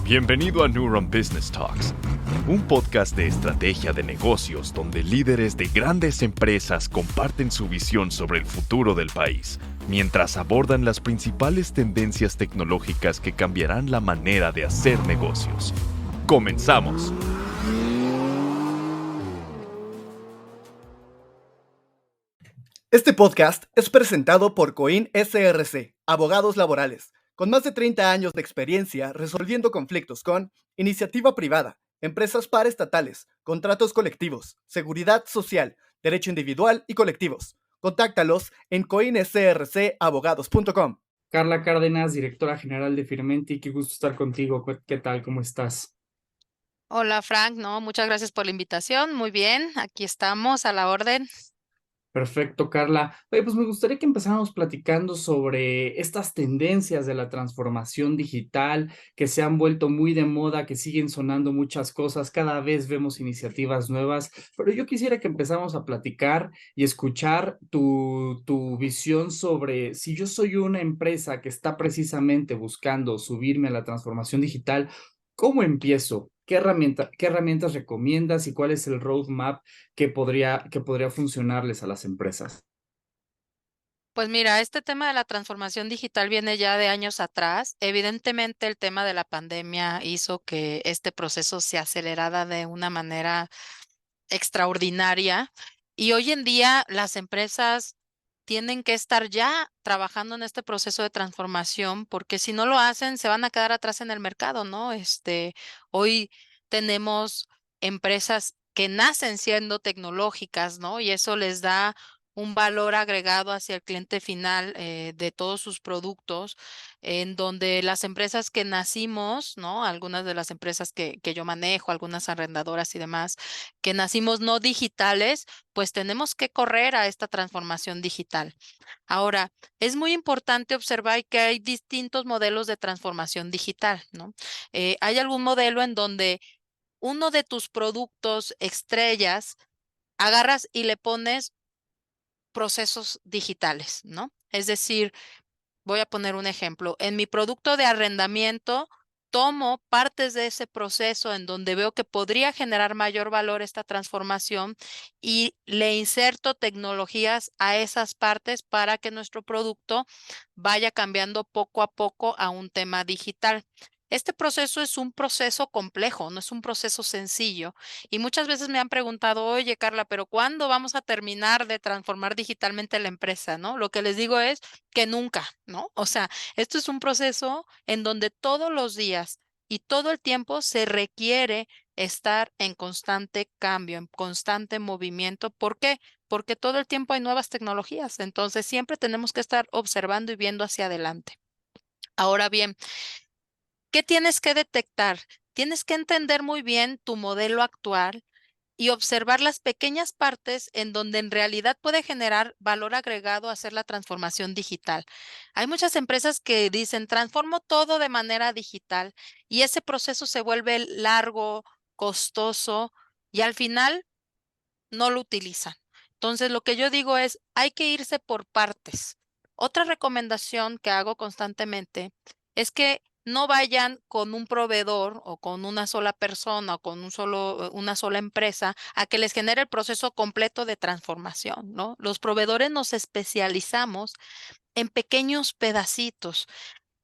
Bienvenido a Neuron Business Talks, un podcast de estrategia de negocios donde líderes de grandes empresas comparten su visión sobre el futuro del país, mientras abordan las principales tendencias tecnológicas que cambiarán la manera de hacer negocios. ¡Comenzamos! Este podcast es presentado por Coin SRC, abogados laborales, con más de 30 años de experiencia resolviendo conflictos con iniciativa privada, empresas paraestatales, contratos colectivos, seguridad social, derecho individual y colectivos. Contáctalos en coinsrcabogados.com. Carla Cárdenas, directora general de Firmenti, qué gusto estar contigo. ¿Qué tal? ¿Cómo estás? Hola Frank, no, muchas gracias por la invitación. Muy bien, aquí estamos a la orden. Perfecto, Carla. Oye, pues me gustaría que empezáramos platicando sobre estas tendencias de la transformación digital que se han vuelto muy de moda, que siguen sonando muchas cosas, cada vez vemos iniciativas nuevas, pero yo quisiera que empezáramos a platicar y escuchar tu visión sobre si yo soy una empresa que está precisamente buscando subirme a la transformación digital, ¿cómo empiezo? ¿Qué herramientas recomiendas y cuál es el roadmap que podría funcionarles a las empresas? Pues mira, este tema de la transformación digital viene ya de años atrás. Evidentemente el tema de la pandemia hizo que este proceso se acelerara de una manera extraordinaria y hoy en día las empresas tienen que estar ya trabajando en este proceso de transformación porque si no lo hacen se van a quedar atrás en el mercado, ¿no? Hoy tenemos empresas que nacen siendo tecnológicas, ¿no? Y eso les da un valor agregado hacia el cliente final de todos sus productos, en donde las empresas que nacimos, ¿no? Algunas de las empresas que yo manejo, algunas arrendadoras y demás, que nacimos no digitales, pues tenemos que correr a esta transformación digital. Ahora, es muy importante observar que hay distintos modelos de transformación digital, ¿no? Hay algún modelo en donde uno de tus productos estrellas agarras y le pones procesos digitales, ¿no? Es decir, voy a poner un ejemplo. En mi producto de arrendamiento, tomo partes de ese proceso en donde veo que podría generar mayor valor esta transformación y le inserto tecnologías a esas partes para que nuestro producto vaya cambiando poco a poco a un tema digital. Este proceso es un proceso complejo, no es un proceso sencillo. Y muchas veces me han preguntado, oye, Carla, pero ¿cuándo vamos a terminar de transformar digitalmente la empresa? ¿No? Lo que les digo es que nunca, ¿no? O sea, esto es un proceso en donde todos los días y todo el tiempo se requiere estar en constante cambio, en constante movimiento. ¿Por qué? Porque todo el tiempo hay nuevas tecnologías. Entonces, siempre tenemos que estar observando y viendo hacia adelante. Ahora bien, ¿qué tienes que detectar? Tienes que entender muy bien tu modelo actual y observar las pequeñas partes en donde en realidad puede generar valor agregado hacer la transformación digital. Hay muchas empresas que dicen, transformo todo de manera digital y ese proceso se vuelve largo, costoso y al final no lo utilizan. Entonces, lo que yo digo es, hay que irse por partes. Otra recomendación que hago constantemente es que no vayan con un proveedor o con una sola persona o con una sola empresa a que les genere el proceso completo de transformación, ¿no? Los proveedores nos especializamos en pequeños pedacitos.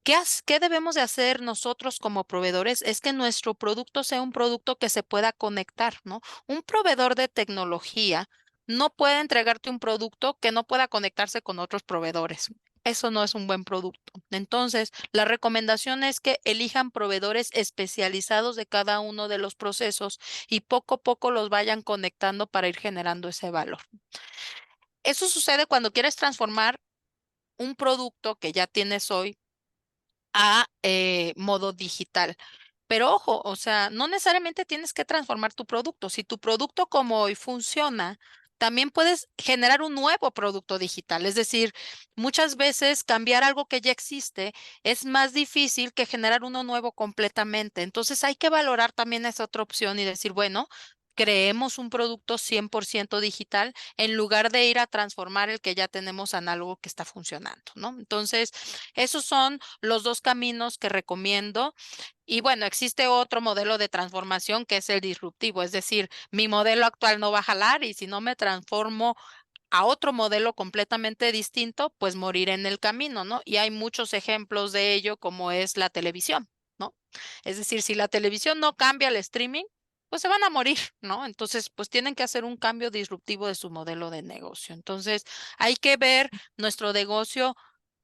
¿Qué debemos de hacer nosotros como proveedores? Es que nuestro producto sea un producto que se pueda conectar, ¿no? Un proveedor de tecnología no puede entregarte un producto que no pueda conectarse con otros proveedores. Eso no es un buen producto. Entonces, la recomendación es que elijan proveedores especializados de cada uno de los procesos y poco a poco los vayan conectando para ir generando ese valor. Eso sucede cuando quieres transformar un producto que ya tienes hoy a modo digital. Pero ojo, o sea, no necesariamente tienes que transformar tu producto. Si tu producto como hoy funciona, también puedes generar un nuevo producto digital. Es decir, muchas veces cambiar algo que ya existe es más difícil que generar uno nuevo completamente. Entonces hay que valorar también esa otra opción y decir, bueno, creemos un producto 100% digital en lugar de ir a transformar el que ya tenemos en algo que está funcionando, ¿no? Entonces, esos son los dos caminos que recomiendo. Y bueno, existe otro modelo de transformación que es el disruptivo, es decir, mi modelo actual no va a jalar y si no me transformo a otro modelo completamente distinto, pues morir en el camino, ¿no? Y hay muchos ejemplos de ello, como es la televisión, ¿no? Es decir, si la televisión no cambia el streaming, pues se van a morir, ¿no? Entonces, pues tienen que hacer un cambio disruptivo de su modelo de negocio. Entonces, hay que ver nuestro negocio,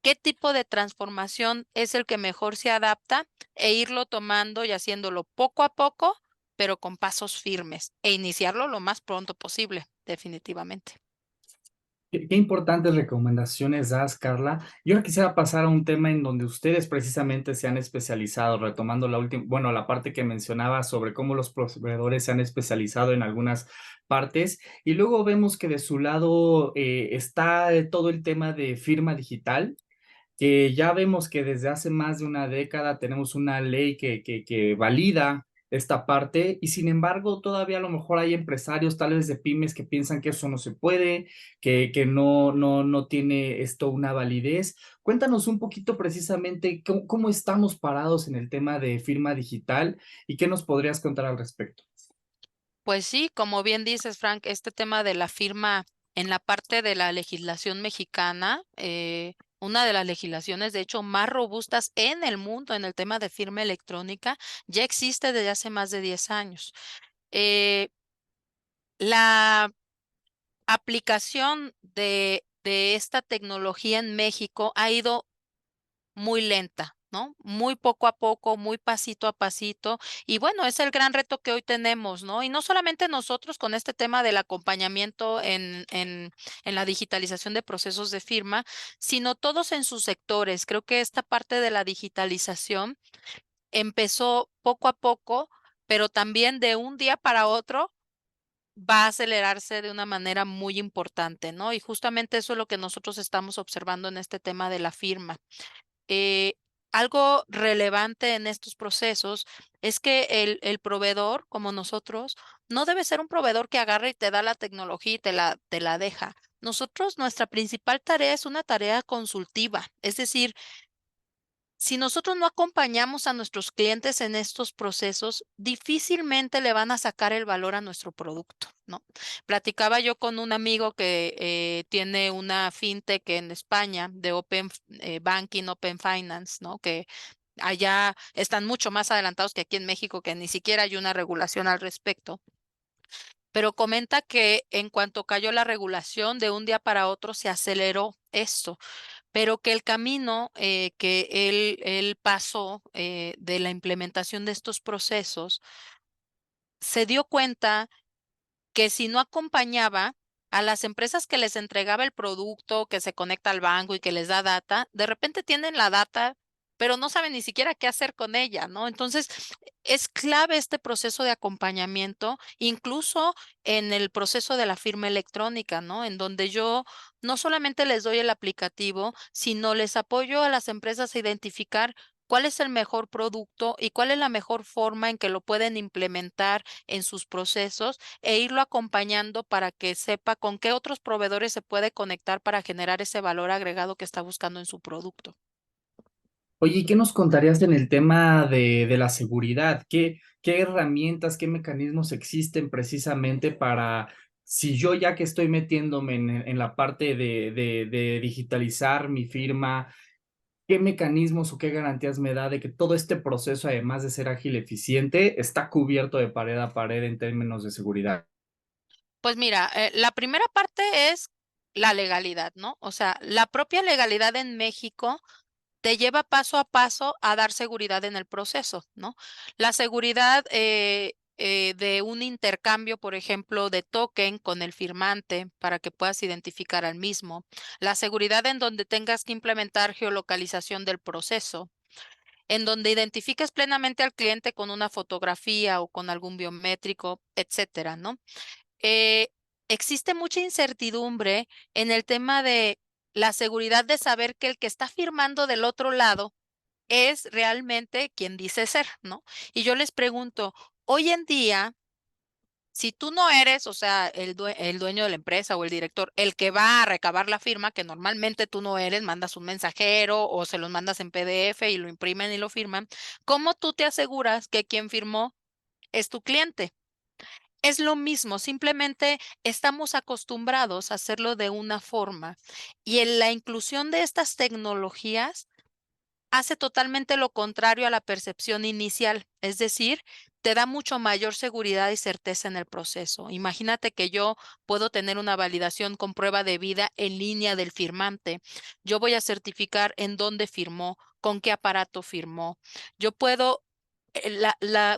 qué tipo de transformación es el que mejor se adapta e irlo tomando y haciéndolo poco a poco, pero con pasos firmes e iniciarlo lo más pronto posible, definitivamente. Qué importantes recomendaciones das, Carla. Yo ahora quisiera pasar a un tema en donde ustedes precisamente se han especializado, retomando la última, bueno, la parte que mencionaba sobre cómo los proveedores se han especializado en algunas partes, y luego vemos que de su lado está todo el tema de firma digital, que ya vemos que desde hace más de una década tenemos una ley que valida esta parte y sin embargo todavía a lo mejor hay empresarios tal vez de pymes que piensan que eso no se puede, que no tiene esto una validez. Cuéntanos un poquito precisamente cómo estamos parados en el tema de firma digital y qué nos podrías contar al respecto. Pues sí, como bien dices, Frank, este tema de la firma en la parte de la legislación mexicana, una de las legislaciones, de hecho, más robustas en el mundo en el tema de firma electrónica, ya existe desde hace más de 10 años. Eh, la aplicación de esta tecnología en México ha ido muy lenta, ¿no? Muy poco a poco, muy pasito a pasito. Y bueno, es el gran reto que hoy tenemos, ¿no? Y no solamente nosotros con este tema del acompañamiento en la digitalización de procesos de firma, sino todos en sus sectores. Creo que esta parte de la digitalización empezó poco a poco, pero también de un día para otro va a acelerarse de una manera muy importante, ¿no? Y justamente eso es lo que nosotros estamos observando en este tema de la firma. eh, Algo relevante en estos procesos es que el proveedor, como nosotros, no debe ser un proveedor que agarre y te da la tecnología y te la deja. Nosotros, nuestra principal tarea es una tarea consultiva, es decir, si nosotros no acompañamos a nuestros clientes en estos procesos, difícilmente le van a sacar el valor a nuestro producto, ¿no? Platicaba yo con un amigo que tiene una fintech en España de Banking, Open Finance, ¿no? Que allá están mucho más adelantados que aquí en México, que ni siquiera hay una regulación al respecto. Pero comenta que en cuanto cayó la regulación, de un día para otro se aceleró esto, pero que el camino que él pasó de la implementación de estos procesos, se dio cuenta que si no acompañaba a las empresas que les entregaba el producto, que se conecta al banco y que les da data, de repente tienen la data, pero no saben ni siquiera qué hacer con ella, ¿no? Entonces, es clave este proceso de acompañamiento, incluso en el proceso de la firma electrónica, ¿no? En donde yo no solamente les doy el aplicativo, sino les apoyo a las empresas a identificar cuál es el mejor producto y cuál es la mejor forma en que lo pueden implementar en sus procesos e irlo acompañando para que sepa con qué otros proveedores se puede conectar para generar ese valor agregado que está buscando en su producto. Oye, ¿y qué nos contarías en el tema de la seguridad? ¿Qué herramientas, qué mecanismos existen precisamente para, si yo ya que estoy metiéndome en la parte de digitalizar mi firma, qué mecanismos o qué garantías me da de que todo este proceso, además de ser ágil y eficiente, está cubierto de pared a pared en términos de seguridad? Pues mira, la primera parte es la legalidad, ¿no? O sea, la propia legalidad en México te lleva paso a paso a dar seguridad en el proceso, ¿no? La seguridad de un intercambio, por ejemplo, de token con el firmante para que puedas identificar al mismo. La seguridad en donde tengas que implementar geolocalización del proceso, en donde identifiques plenamente al cliente con una fotografía o con algún biométrico, etcétera, ¿no? eh, Existe mucha incertidumbre en el tema de la seguridad de saber que el que está firmando del otro lado es realmente quien dice ser, ¿no? Y yo les pregunto, hoy en día Si tú no eres, o sea, el dueño de la empresa o el director, el que va a recabar la firma, que normalmente tú no eres, mandas un mensajero o se los mandas en PDF y lo imprimen y lo firman, ¿cómo tú te aseguras que quien firmó es tu cliente? Es lo mismo, simplemente estamos acostumbrados a hacerlo de una forma y en la inclusión de estas tecnologías hace totalmente lo contrario a la percepción inicial, es decir, te da mucho mayor seguridad y certeza en el proceso. Imagínate que yo puedo tener una validación con prueba de vida en línea del firmante. Yo voy a certificar en dónde firmó, con qué aparato firmó. Yo puedo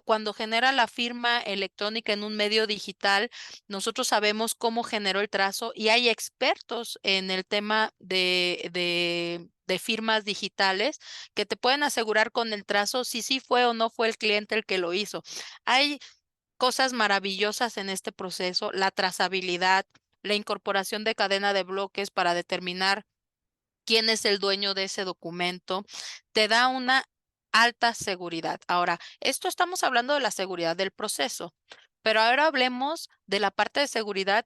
cuando genera la firma electrónica en un medio digital, nosotros sabemos cómo generó el trazo y hay expertos en el tema de firmas digitales que te pueden asegurar con el trazo si sí fue o no fue el cliente el que lo hizo. Hay cosas maravillosas en este proceso, la trazabilidad, la incorporación de cadena de bloques para determinar quién es el dueño de ese documento, te da una alta seguridad. Ahora, esto estamos hablando de la seguridad del proceso, pero ahora hablemos de la parte de seguridad,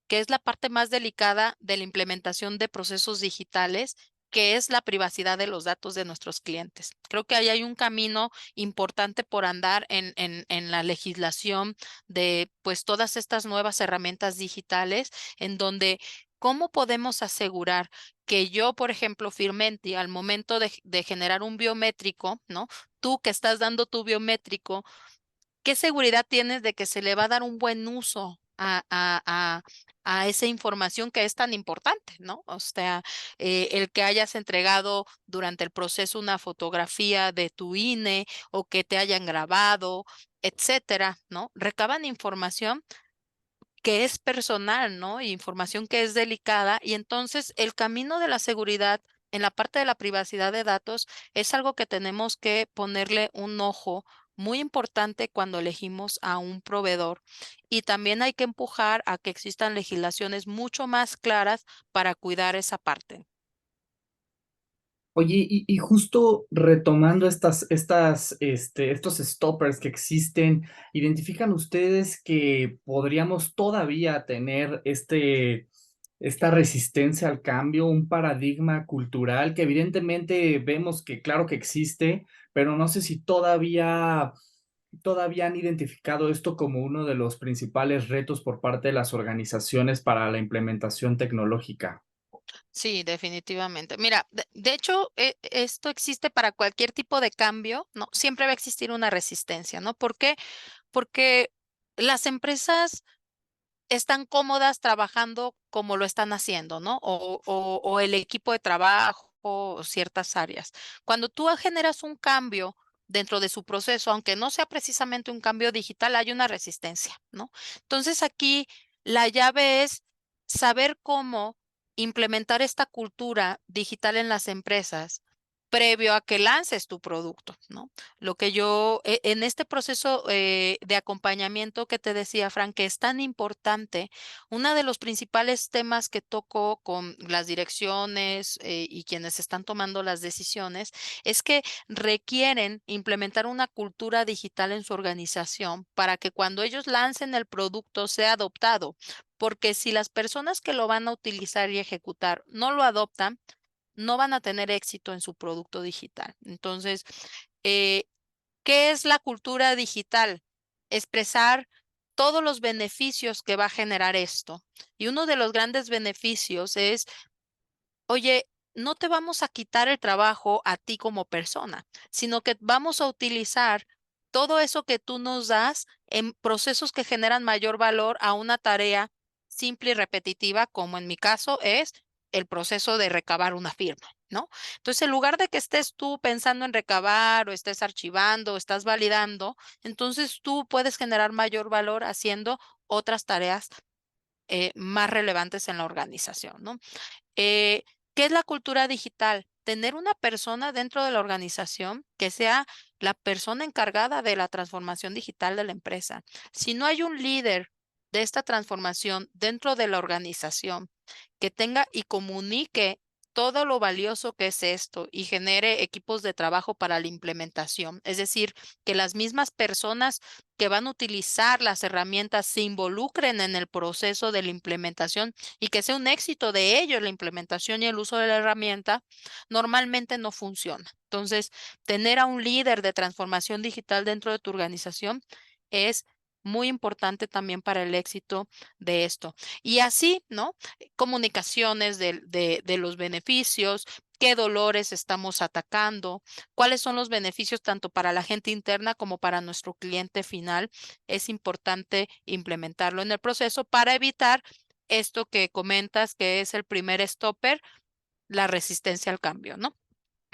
que es la parte más delicada de la implementación de procesos digitales, que es la privacidad de los datos de nuestros clientes. Creo que ahí hay un camino importante por andar en la legislación de pues todas estas nuevas herramientas digitales en donde ¿cómo podemos asegurar que yo, por ejemplo, Firmenti, al momento de generar un biométrico, ¿no? Tú que estás dando tu biométrico, ¿qué seguridad tienes de que se le va a dar un buen uso a esa información que es tan importante, ¿no? O sea, el que hayas entregado durante el proceso una fotografía de tu INE o que te hayan grabado, etcétera, ¿no? Recaban información que es personal, ¿no? Y información que es delicada. Y entonces el camino de la seguridad en la parte de la privacidad de datos es algo que tenemos que ponerle un ojo muy importante cuando elegimos a un proveedor. Y también hay que empujar a que existan legislaciones mucho más claras para cuidar esa parte. Oye, y justo retomando estos stoppers que existen, ¿identifican ustedes que podríamos todavía tener esta resistencia al cambio, un paradigma cultural que evidentemente vemos que claro que existe, pero no sé si todavía han identificado esto como uno de los principales retos por parte de las organizaciones para la implementación tecnológica? Sí, definitivamente. Mira, de hecho, esto existe para cualquier tipo de cambio, ¿no? Siempre va a existir una resistencia, ¿no? ¿Por qué? Porque las empresas están cómodas trabajando como lo están haciendo, ¿no? O el equipo de trabajo o ciertas áreas. Cuando tú generas un cambio dentro de su proceso, aunque no sea precisamente un cambio digital, hay una resistencia, ¿no? Entonces aquí la llave es saber cómo implementar esta cultura digital en las empresas previo a que lances tu producto, ¿no? Lo que yo, en este proceso de acompañamiento que te decía, Frank, que es tan importante, uno de los principales temas que toco con las direcciones y quienes están tomando las decisiones es que requieren implementar una cultura digital en su organización para que cuando ellos lancen el producto sea adoptado. Porque si las personas que lo van a utilizar y ejecutar no lo adoptan, no van a tener éxito en su producto digital. Entonces, eh, ¿qué es la cultura digital? Expresar todos los beneficios que va a generar esto. Y uno de los grandes beneficios es, oye, no te vamos a quitar el trabajo a ti como persona, sino que vamos a utilizar todo eso que tú nos das en procesos que generan mayor valor a una tarea simple y repetitiva, como en mi caso es el proceso de recabar una firma, ¿no? Entonces, en lugar de que estés tú pensando en recabar o estés archivando o estás validando, entonces tú puedes generar mayor valor haciendo otras tareas más relevantes en la organización, ¿no? Eh, ¿Qué es la cultura digital? Tener una persona dentro de la organización que sea la persona encargada de la transformación digital de la empresa. Si no hay un líder de esta transformación dentro de la organización que tenga y comunique todo lo valioso que es esto y genere equipos de trabajo para la implementación. Es decir, que las mismas personas que van a utilizar las herramientas se involucren en el proceso de la implementación y que sea un éxito de ellos la implementación y el uso de la herramienta, normalmente no funciona. Entonces, tener a un líder de transformación digital dentro de tu organización es muy importante también para el éxito de esto. Y así, ¿no? Comunicaciones de los beneficios, qué dolores estamos atacando, cuáles son los beneficios tanto para la gente interna como para nuestro cliente final. Es importante implementarlo en el proceso para evitar esto que comentas, que es el primer stopper, la resistencia al cambio, ¿no?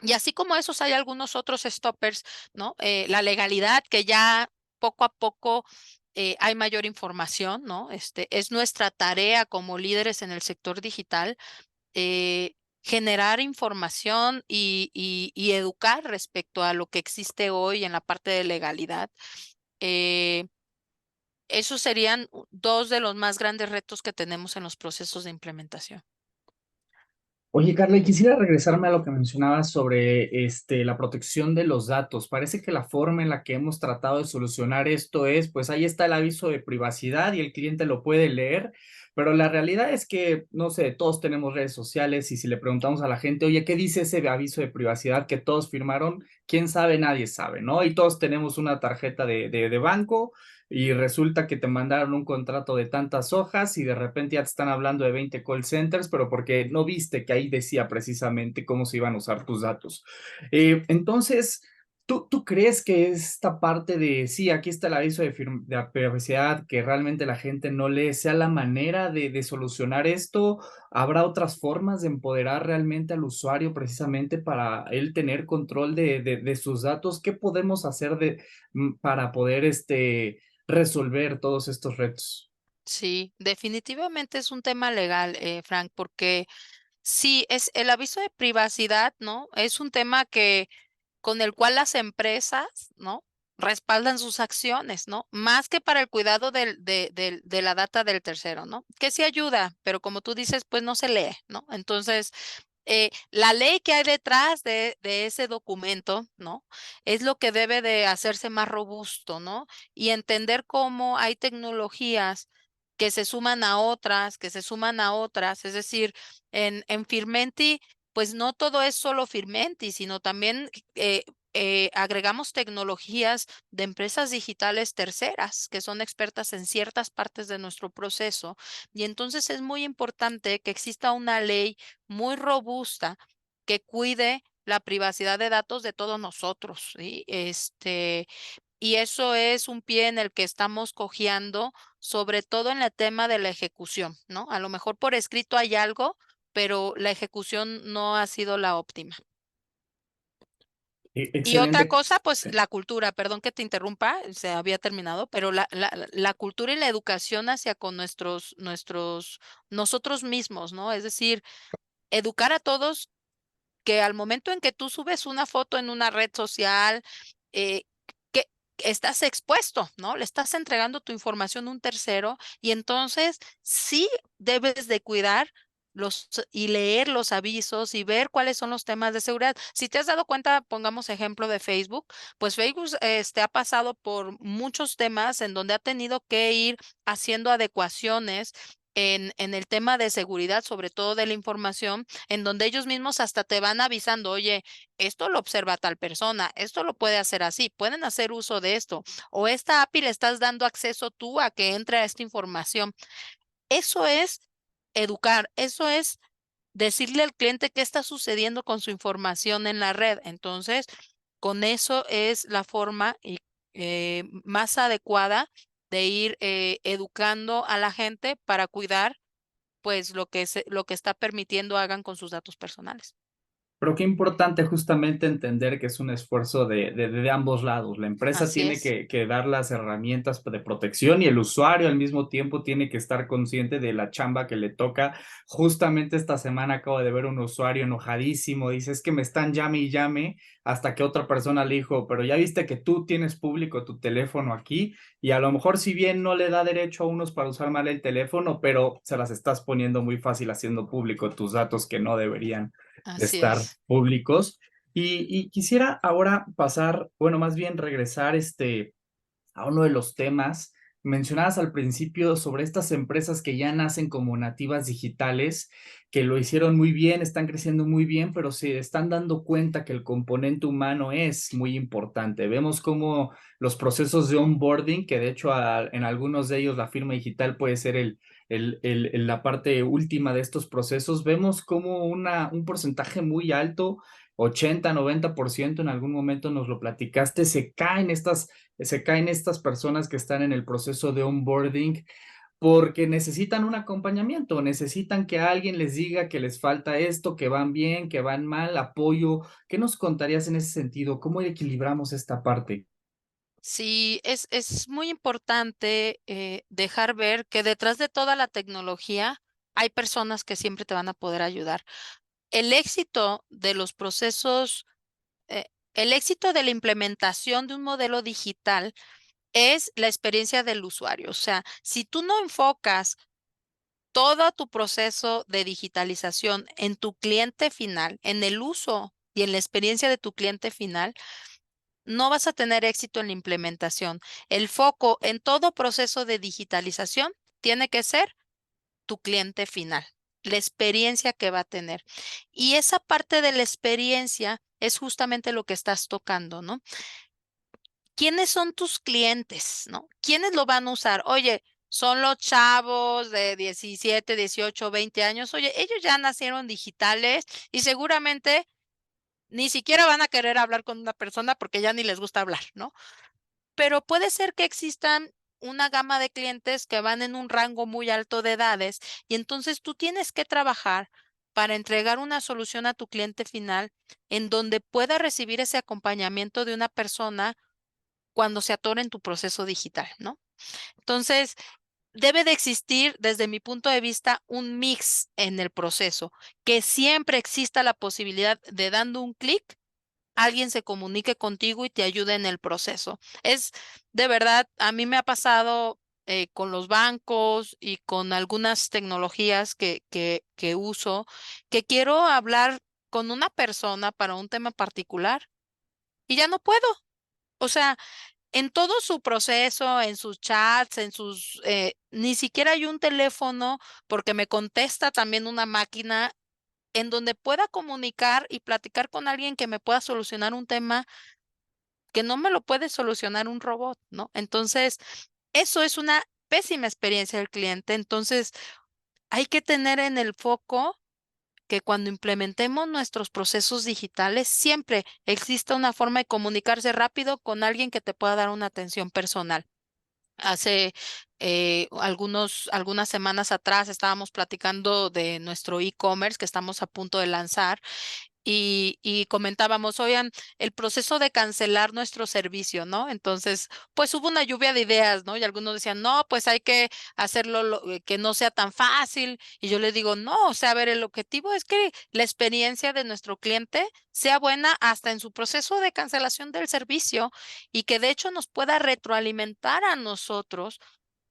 Y así como esos hay algunos otros stoppers, ¿no? La legalidad, que ya poco a poco hay mayor información, ¿no? Es nuestra tarea como líderes en el sector digital, eh, generar información y educar respecto a lo que existe hoy en la parte de legalidad. Eh, Esos serían dos de los más grandes retos que tenemos en los procesos de implementación. Oye, Carla, y quisiera regresarme a lo que mencionabas sobre la protección de los datos. Parece que la forma en la que hemos tratado de solucionar esto es, pues ahí está el aviso de privacidad y el cliente lo puede leer, pero la realidad es que, no sé, todos tenemos redes sociales y si le preguntamos a la gente, oye, ¿qué dice ese aviso de privacidad que todos firmaron? ¿Quién sabe? Nadie sabe, ¿no? Y todos tenemos una tarjeta de banco y resulta que te mandaron un contrato de tantas hojas y de repente ya te están hablando de 20 call centers, pero porque no viste que ahí decía precisamente cómo se iban a usar tus datos. Entonces, ¿tú crees que esta parte de, sí, aquí está el aviso de privacidad, que realmente la gente no lee, sea la manera de solucionar esto? ¿Habrá otras formas de empoderar realmente al usuario precisamente para él tener control de sus datos? ¿Qué podemos hacer para poder resolver todos estos retos? Sí, definitivamente es un tema legal, Frank, porque sí, es el aviso de privacidad, ¿no? Es un tema que con el cual las empresas, ¿no? Respaldan sus acciones, ¿no? Más que para el cuidado de la data del tercero, ¿no? Que sí ayuda, pero como tú dices, pues no se lee, ¿no? Entonces, la ley que hay detrás de ese documento, ¿no? Es lo que debe de hacerse más robusto, ¿no? Y entender cómo hay tecnologías que se suman a otras, que se suman a otras. Es decir, en Firmenti, pues no todo es solo Firmenti, sino también agregamos tecnologías de empresas digitales terceras que son expertas en ciertas partes de nuestro proceso. Y entonces es muy importante que exista una ley muy robusta que cuide la privacidad de datos de todos nosotros, ¿sí? Y eso es un pie en el que estamos cojeando, sobre todo en el tema de la ejecución, ¿no? A lo mejor por escrito hay algo, pero la ejecución no ha sido la óptima. Y otra Excelente. cosa, pues la cultura, perdón que te interrumpa, se había terminado, pero la cultura y la educación hacia con nosotros mismos, ¿no? Es decir, educar a todos que al momento en que tú subes una foto en una red social, eh, que estás expuesto, ¿no? Le estás entregando tu información a un tercero y entonces sí debes de cuidar y leer los avisos y ver cuáles son los temas de seguridad. Si te has dado cuenta, pongamos ejemplo de Facebook, pues Facebook ha pasado por muchos temas en donde ha tenido que ir haciendo adecuaciones en el tema de seguridad, sobre todo de la información, en donde ellos mismos hasta te van avisando, oye, esto lo observa tal persona, esto lo puede hacer así, pueden hacer uso de esto, o esta API le estás dando acceso tú a que entre a esta información. Eso es educar, eso es decirle al cliente qué está sucediendo con su información en la red. Entonces, con eso es la forma más adecuada de ir educando a la gente para cuidar pues lo que está permitiendo hagan con sus datos personales. Pero qué importante justamente entender que es un esfuerzo de ambos lados. La empresa Así tiene es. que dar las herramientas de protección y el usuario al mismo tiempo tiene que estar consciente de la chamba que le toca. Justamente esta semana acabo de ver un usuario enojadísimo, dice, es que me están llame y llame, hasta que otra persona le dijo, pero ya viste que tú tienes público tu teléfono aquí y a lo mejor si bien no le da derecho a unos para usar mal el teléfono, pero se las estás poniendo muy fácil haciendo público tus datos que no deberían. de Así estar es. públicos. Y quisiera ahora pasar, bueno, más bien regresar a uno de los temas. Mencionabas al principio sobre estas empresas que ya nacen como nativas digitales, que lo hicieron muy bien, están creciendo muy bien, pero se están dando cuenta que el componente humano es muy importante. Vemos cómo los procesos de onboarding, que de hecho en algunos de ellos la firma digital puede ser la parte última de estos procesos, vemos como un porcentaje muy alto, 80-90% en algún momento nos lo platicaste, se caen estas personas que están en el proceso de onboarding porque necesitan un acompañamiento, necesitan que alguien les diga que les falta esto, que van bien, que van mal, apoyo. ¿Qué nos contarías en ese sentido? ¿Cómo equilibramos esta parte? Sí, es muy importante dejar ver que detrás de toda la tecnología hay personas que siempre te van a poder ayudar. El éxito de los procesos, el éxito de la implementación de un modelo digital es la experiencia del usuario. O sea, si tú no enfocas todo tu proceso de digitalización en tu cliente final, en el uso y en la experiencia de tu cliente final, no vas a tener éxito en la implementación. El foco en todo proceso de digitalización tiene que ser tu cliente final, la experiencia que va a tener. Y esa parte de la experiencia es justamente lo que estás tocando, ¿no? ¿Quiénes son tus clientes, no? ¿Quiénes lo van a usar? Oye, son los chavos de 17, 18, 20 años. Oye, ellos ya nacieron digitales y seguramente ni siquiera van a querer hablar con una persona porque ya ni les gusta hablar, ¿no? Pero puede ser que existan una gama de clientes que van en un rango muy alto de edades y entonces tú tienes que trabajar para entregar una solución a tu cliente final en donde pueda recibir ese acompañamiento de una persona cuando se atore en tu proceso digital, ¿no? Entonces, debe de existir, desde mi punto de vista, un mix en el proceso, que siempre exista la posibilidad de dando un clic alguien se comunique contigo y te ayude en el proceso. Es de verdad, a mí me ha pasado con los bancos y con algunas tecnologías que uso, que quiero hablar con una persona para un tema particular y ya no puedo. O sea, en todo su proceso, en sus chats, ni siquiera hay un teléfono porque me contesta también una máquina en donde pueda comunicar y platicar con alguien que me pueda solucionar un tema que no me lo puede solucionar un robot, ¿no? Entonces, eso es una pésima experiencia del cliente. Entonces, hay que tener en el foco que cuando implementemos nuestros procesos digitales, siempre exista una forma de comunicarse rápido con alguien que te pueda dar una atención personal. Hace algunas semanas atrás estábamos platicando de nuestro e-commerce que estamos a punto de lanzar y comentábamos, oigan, el proceso de cancelar nuestro servicio, ¿no? Entonces, pues hubo una lluvia de ideas, ¿no? Y algunos decían, no, pues hay que hacerlo que no sea tan fácil. Y yo le digo, no, o sea, a ver, el objetivo es que la experiencia de nuestro cliente sea buena hasta en su proceso de cancelación del servicio y que de hecho nos pueda retroalimentar a nosotros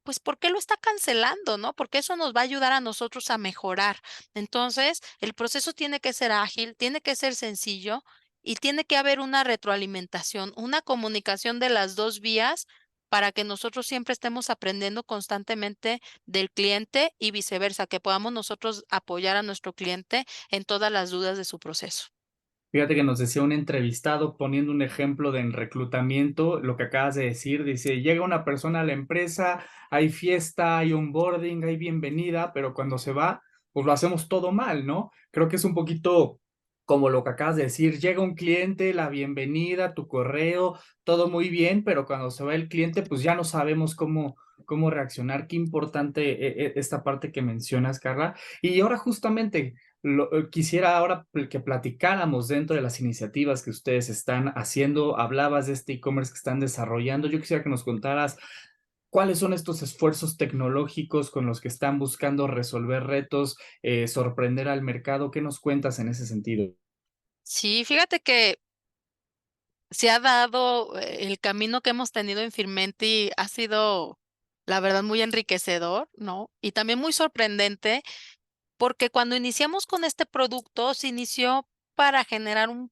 pues, ¿por qué lo está cancelando, no? Porque eso nos va a ayudar a nosotros a mejorar. Entonces, el proceso tiene que ser ágil, tiene que ser sencillo y tiene que haber una retroalimentación, una comunicación de las dos vías para que nosotros siempre estemos aprendiendo constantemente del cliente y viceversa, que podamos nosotros apoyar a nuestro cliente en todas las dudas de su proceso. Fíjate que nos decía un entrevistado poniendo un ejemplo de en reclutamiento, lo que acabas de decir, dice, llega una persona a la empresa, hay fiesta, hay onboarding, hay bienvenida, pero cuando se va, pues lo hacemos todo mal, ¿no? Creo que es un poquito como lo que acabas de decir, llega un cliente, la bienvenida, tu correo, todo muy bien, pero cuando se va el cliente, pues ya no sabemos cómo reaccionar. Qué importante esta parte que mencionas, Carla. Y ahora justamente quisiera ahora que platicáramos dentro de las iniciativas que ustedes están haciendo. Hablabas de este e-commerce que están desarrollando. Yo quisiera que nos contaras cuáles son estos esfuerzos tecnológicos con los que están buscando resolver retos, sorprender al mercado. ¿Qué nos cuentas en ese sentido? Sí, fíjate que se ha dado el camino que hemos tenido en Firmenti ha sido, la verdad, muy enriquecedor, ¿no? Y también muy sorprendente porque cuando iniciamos con este producto, se inició para generar un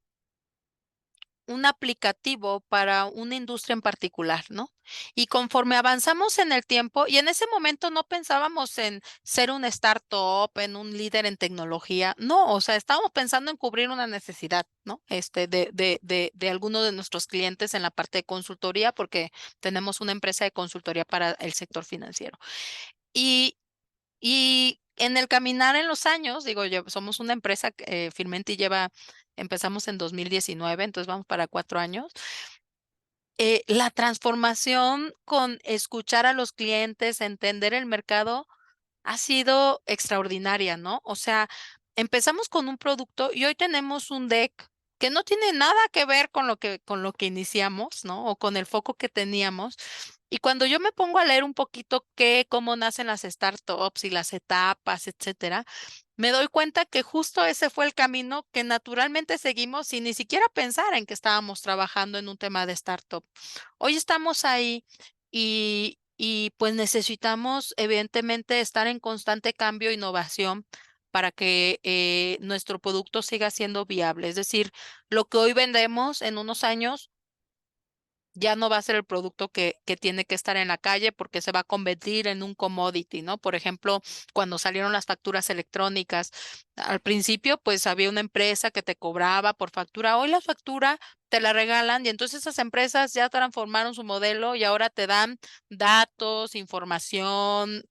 aplicativo para una industria en particular, ¿no? Y conforme avanzamos en el tiempo, y en ese momento no pensábamos en ser un startup, en un líder en tecnología, no, o sea, estábamos pensando en cubrir una necesidad, ¿no? De alguno de nuestros clientes en la parte de consultoría, porque tenemos una empresa de consultoría para el sector financiero. Y y en el caminar en los años, digo, somos una empresa que Firmenti empezamos en 2019, entonces vamos para 4 años. La transformación con escuchar a los clientes, entender el mercado, ha sido extraordinaria, ¿no? O sea, empezamos con un producto y hoy tenemos un deck que no tiene nada que ver con lo que iniciamos, ¿no? O con el foco que teníamos. Y cuando yo me pongo a leer un poquito cómo nacen las startups y las etapas, etcétera, me doy cuenta que justo ese fue el camino que naturalmente seguimos sin ni siquiera pensar en que estábamos trabajando en un tema de startup. Hoy estamos ahí y pues necesitamos evidentemente estar en constante cambio e innovación para que nuestro producto siga siendo viable. Es decir, lo que hoy vendemos en unos años ya no va a ser el producto que tiene que estar en la calle porque se va a convertir en un commodity, ¿no? Por ejemplo, cuando salieron las facturas electrónicas, al principio pues había una empresa que te cobraba por factura, hoy la factura te la regalan y entonces esas empresas ya transformaron su modelo y ahora te dan datos, información,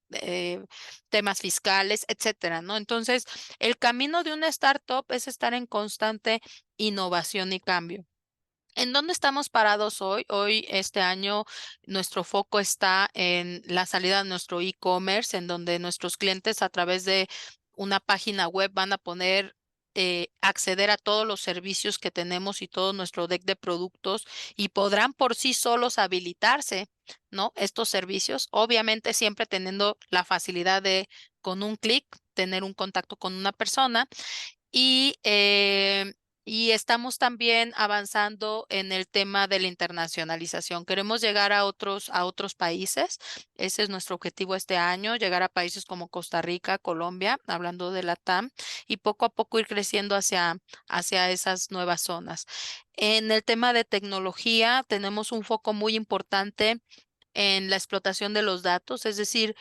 temas fiscales, etcétera, ¿no? Entonces, el camino de una startup es estar en constante innovación y cambio. ¿En dónde estamos parados hoy? Hoy, este año, nuestro foco está en la salida de nuestro e-commerce, en donde nuestros clientes a través de una página web van a poder acceder a todos los servicios que tenemos y todo nuestro deck de productos y podrán por sí solos habilitarse, ¿no? Estos servicios, obviamente siempre teniendo la facilidad de, con un clic, tener un contacto con una persona y, y estamos también avanzando en el tema de la internacionalización. Queremos llegar a otros países. Ese es nuestro objetivo este año, llegar a países como Costa Rica, Colombia, hablando de la TAM, y poco a poco ir creciendo hacia esas nuevas zonas. En el tema de tecnología, tenemos un foco muy importante en la explotación de los datos, es decir,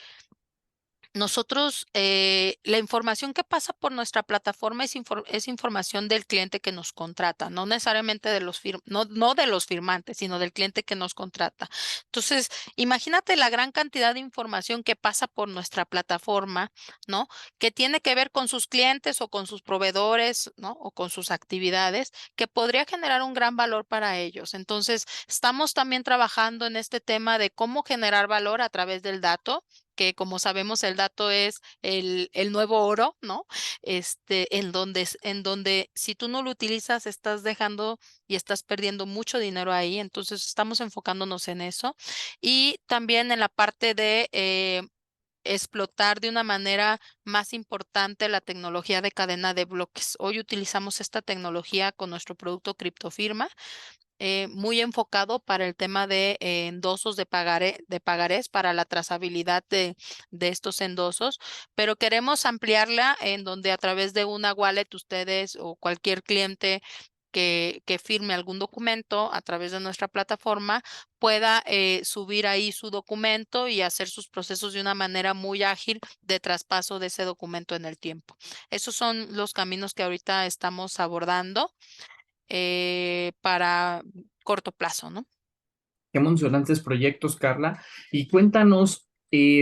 nosotros, la información que pasa por nuestra plataforma es información del cliente que nos contrata, no necesariamente no de los firmantes, sino del cliente que nos contrata. Entonces, imagínate la gran cantidad de información que pasa por nuestra plataforma, ¿no? Que tiene que ver con sus clientes o con sus proveedores, ¿no? O con sus actividades, que podría generar un gran valor para ellos. Entonces, estamos también trabajando en este tema de cómo generar valor a través del dato que como sabemos el dato es el nuevo oro, ¿no? En donde si tú no lo utilizas, estás dejando y estás perdiendo mucho dinero ahí. Entonces estamos enfocándonos en eso. Y también en la parte de explotar de una manera más importante la tecnología de cadena de bloques. Hoy utilizamos esta tecnología con nuestro producto Criptofirma muy enfocado para el tema de endosos de pagarés para la trazabilidad de estos endosos, pero queremos ampliarla en donde a través de una wallet ustedes o cualquier cliente que firme algún documento a través de nuestra plataforma pueda subir ahí su documento y hacer sus procesos de una manera muy ágil de traspaso de ese documento en el tiempo. Esos son los caminos que ahorita estamos abordando para corto plazo, ¿no? Qué emocionantes proyectos, Carla. Y cuéntanos,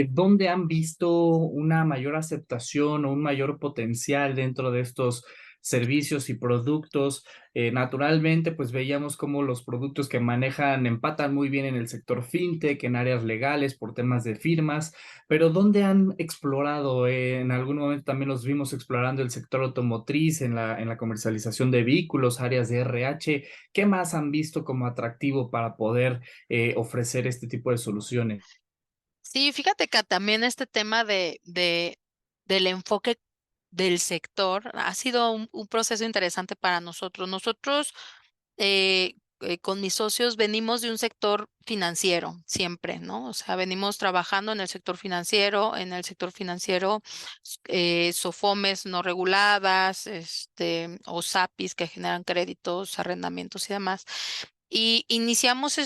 ¿dónde han visto una mayor aceptación o un mayor potencial dentro de estos servicios y productos? Naturalmente, pues veíamos cómo los productos que manejan empatan muy bien en el sector fintech, en áreas legales, por temas de firmas, pero ¿dónde han explorado? En algún momento también los vimos explorando el sector automotriz, en la comercialización de vehículos, áreas de RH. ¿Qué más han visto como atractivo para poder ofrecer este tipo de soluciones? Sí, fíjate que también este tema del enfoque del sector ha sido un proceso interesante para nosotros. Nosotros con mis socios venimos de un sector financiero siempre, ¿no? O sea, venimos trabajando en el sector financiero, SOFOMES no reguladas, o SAPIs que generan créditos, arrendamientos y demás. Y iniciamos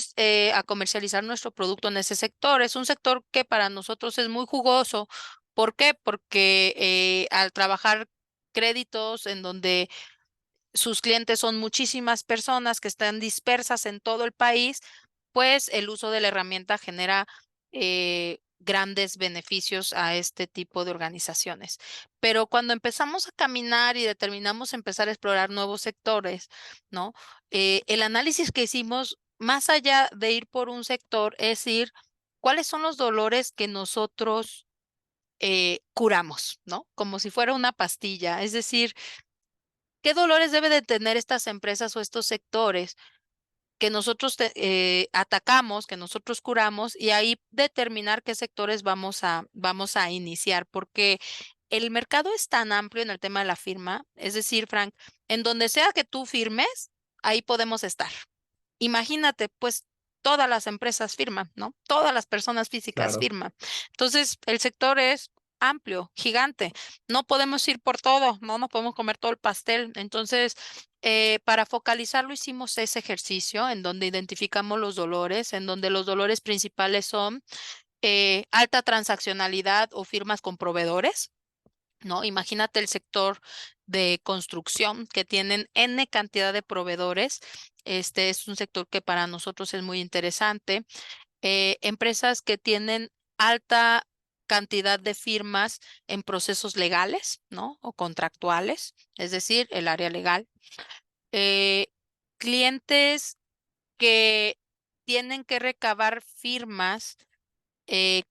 a comercializar nuestro producto en ese sector. Es un sector que para nosotros es muy jugoso. ¿Por qué? Porque al trabajar créditos en donde sus clientes son muchísimas personas que están dispersas en todo el país, pues el uso de la herramienta genera grandes beneficios a este tipo de organizaciones. Pero cuando empezamos a caminar y determinamos empezar a explorar nuevos sectores, ¿no? El análisis que hicimos, más allá de ir por un sector, es ir, ¿cuáles son los dolores que nosotros curamos, ¿no? Como si fuera una pastilla. Es decir, ¿qué dolores debe de tener estas empresas o estos sectores que nosotros atacamos, que nosotros curamos y ahí determinar qué sectores vamos a iniciar? Porque el mercado es tan amplio en el tema de la firma, es decir, Frank, en donde sea que tú firmes, ahí podemos estar. Imagínate, pues todas las empresas firman, ¿no? Todas las personas físicas Claro. firman. Entonces, el sector es amplio, gigante. No podemos ir por todo, no nos podemos comer todo el pastel. Entonces, para focalizarlo hicimos ese ejercicio en donde identificamos los dolores, en donde los dolores principales son alta transaccionalidad o firmas con proveedores. ¿No? Imagínate el sector de construcción que tienen N cantidad de proveedores. Este es un sector que para nosotros es muy interesante. Empresas que tienen alta cantidad de firmas en procesos legales, ¿no? O contractuales, es decir, el área legal. Eh, Clientes que tienen que recabar firmas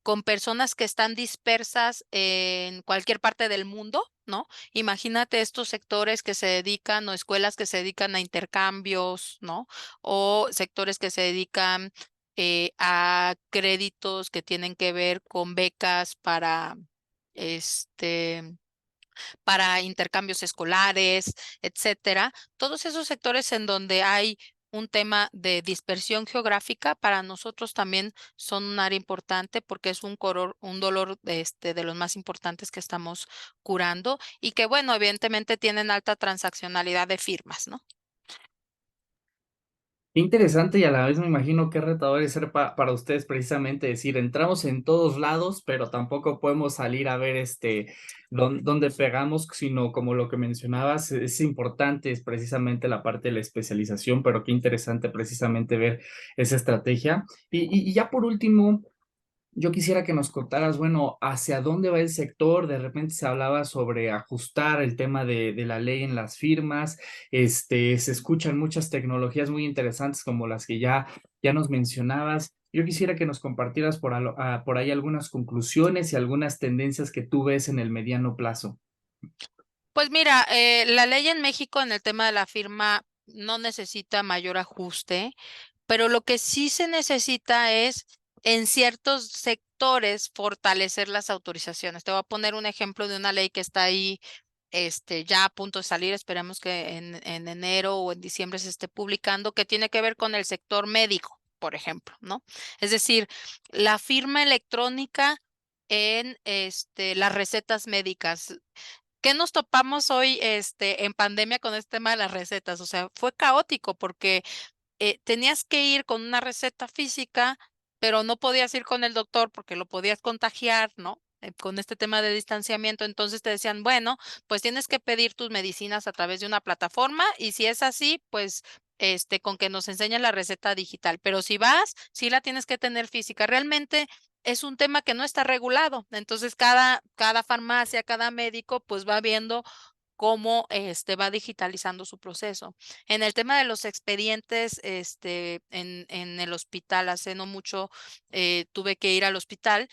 con personas que están dispersas en cualquier parte del mundo, ¿no? Imagínate estos sectores que se dedican o escuelas que se dedican a intercambios, ¿no? O sectores que se dedican a créditos que tienen que ver con becas este, para intercambios escolares, etcétera. Todos esos sectores en donde hay un tema de dispersión geográfica, para nosotros también son un área importante porque es un dolor de los más importantes que estamos curando y que, bueno, evidentemente tienen alta transaccionalidad de firmas, ¿no? Qué interesante y a la vez me imagino qué retador es ser para ustedes precisamente decir, entramos en todos lados, pero tampoco podemos salir a ver dónde pegamos, sino como lo que mencionabas, es importante, es precisamente la parte de la especialización, pero qué interesante precisamente ver esa estrategia. Y ya por último, yo quisiera que nos contaras, bueno, hacia dónde va el sector. De repente se hablaba sobre ajustar el tema de la ley en las firmas. Se escuchan muchas tecnologías muy interesantes como las que ya nos mencionabas. Yo quisiera que nos compartieras por ahí algunas conclusiones y algunas tendencias que tú ves en el mediano plazo. Pues mira, la ley en México en el tema de la firma no necesita mayor ajuste, pero lo que sí se necesita es en ciertos sectores fortalecer las autorizaciones. Te voy a poner un ejemplo de una ley que está ahí, ya a punto de salir. Esperemos que en enero o en diciembre se esté publicando, que tiene que ver con el sector médico, por ejemplo, ¿no? Es decir, la firma electrónica en las recetas médicas. ¿Qué nos topamos hoy en pandemia con este tema de las recetas? O sea, fue caótico porque tenías que ir con una receta física, pero no podías ir con el doctor porque lo podías contagiar, ¿no? Con este tema de distanciamiento, entonces te decían, bueno, pues tienes que pedir tus medicinas a través de una plataforma y si es así, pues con que nos enseñen la receta digital, pero si vas, sí la tienes que tener física. Realmente es un tema que no está regulado, entonces cada farmacia, cada médico, pues va viendo cómo va digitalizando su proceso. En el tema de los expedientes, en el hospital, hace no mucho tuve que ir al hospital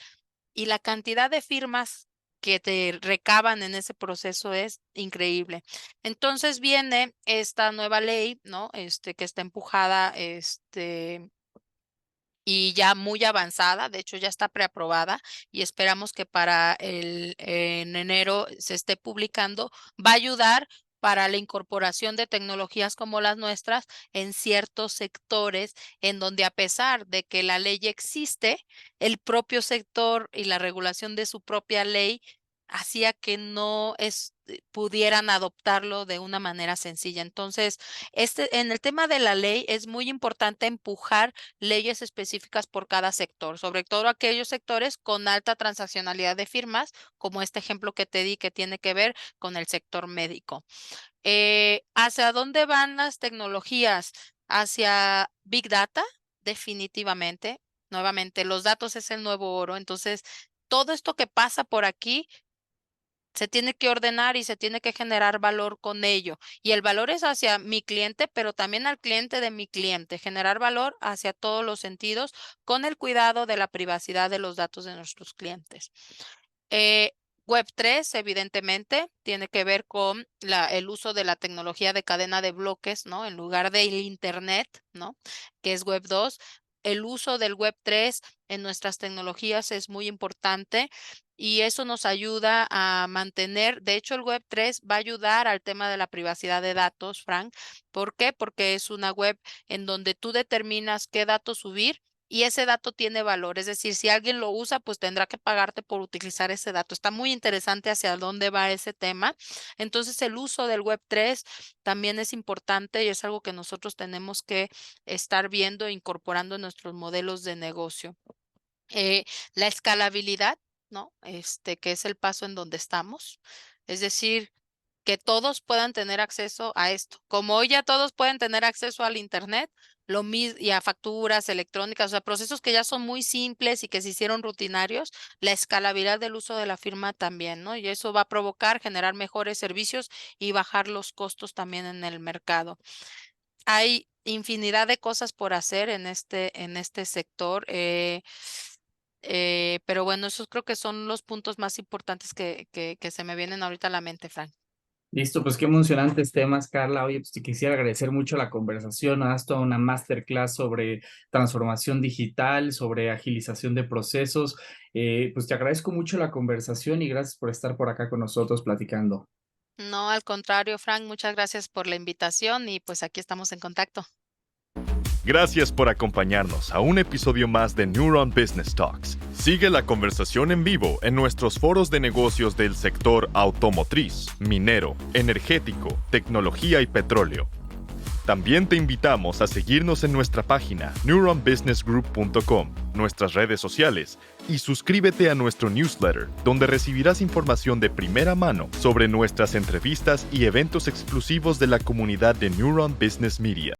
y la cantidad de firmas que te recaban en ese proceso es increíble. Entonces viene esta nueva ley, ¿no? Que está empujada, y ya muy avanzada, de hecho ya está preaprobada y esperamos que en enero se esté publicando, va a ayudar para la incorporación de tecnologías como las nuestras en ciertos sectores en donde, a pesar de que la ley existe, el propio sector y la regulación de su propia ley hacía que no pudieran adoptarlo de una manera sencilla. Entonces, en el tema de la ley es muy importante empujar leyes específicas por cada sector, sobre todo aquellos sectores con alta transaccionalidad de firmas, como este ejemplo que te di que tiene que ver con el sector médico. ¿Hacia dónde van las tecnologías? Hacia Big Data, definitivamente. Nuevamente, los datos es el nuevo oro. Entonces, todo esto que pasa por aquí se tiene que ordenar y se tiene que generar valor con ello. Y el valor es hacia mi cliente, pero también al cliente de mi cliente. Generar valor hacia todos los sentidos con el cuidado de la privacidad de los datos de nuestros clientes. Web3, evidentemente, tiene que ver con el uso de la tecnología de cadena de bloques, ¿no? En lugar del Internet, ¿no? Que es Web2. El uso del Web3 en nuestras tecnologías es muy importante y eso nos ayuda a mantener. De hecho, el Web3 va a ayudar al tema de la privacidad de datos, Frank. ¿Por qué? Porque es una web en donde tú determinas qué datos subir y ese dato tiene valor. Es decir, si alguien lo usa, pues tendrá que pagarte por utilizar ese dato. Está muy interesante hacia dónde va ese tema. Entonces, el uso del Web3 también es importante y es algo que nosotros tenemos que estar viendo e incorporando en nuestros modelos de negocio. La escalabilidad, ¿no? Que es el paso en donde estamos. Es decir, que todos puedan tener acceso a esto. Como hoy ya todos pueden tener acceso al Internet, lo mismo y a facturas electrónicas, o sea, procesos que ya son muy simples y que se hicieron rutinarios, la escalabilidad del uso de la firma también, ¿no? Y eso va a provocar generar mejores servicios y bajar los costos también en el mercado. Hay infinidad de cosas por hacer en este sector. Pero bueno, esos creo que son los puntos más importantes que se me vienen ahorita a la mente, Frank. Listo, pues qué emocionantes temas, Carla. Oye, pues te quisiera agradecer mucho la conversación. Has toda una masterclass sobre transformación digital, sobre agilización de procesos. Pues te agradezco mucho la conversación y gracias por estar por acá con nosotros platicando. No, al contrario, Frank, muchas gracias por la invitación y pues aquí estamos en contacto. Gracias por acompañarnos a un episodio más de Neuron Business Talks. Sigue la conversación en vivo en nuestros foros de negocios del sector automotriz, minero, energético, tecnología y petróleo. También te invitamos a seguirnos en nuestra página neuronbusinessgroup.com, nuestras redes sociales y suscríbete a nuestro newsletter, donde recibirás información de primera mano sobre nuestras entrevistas y eventos exclusivos de la comunidad de Neuron Business Media.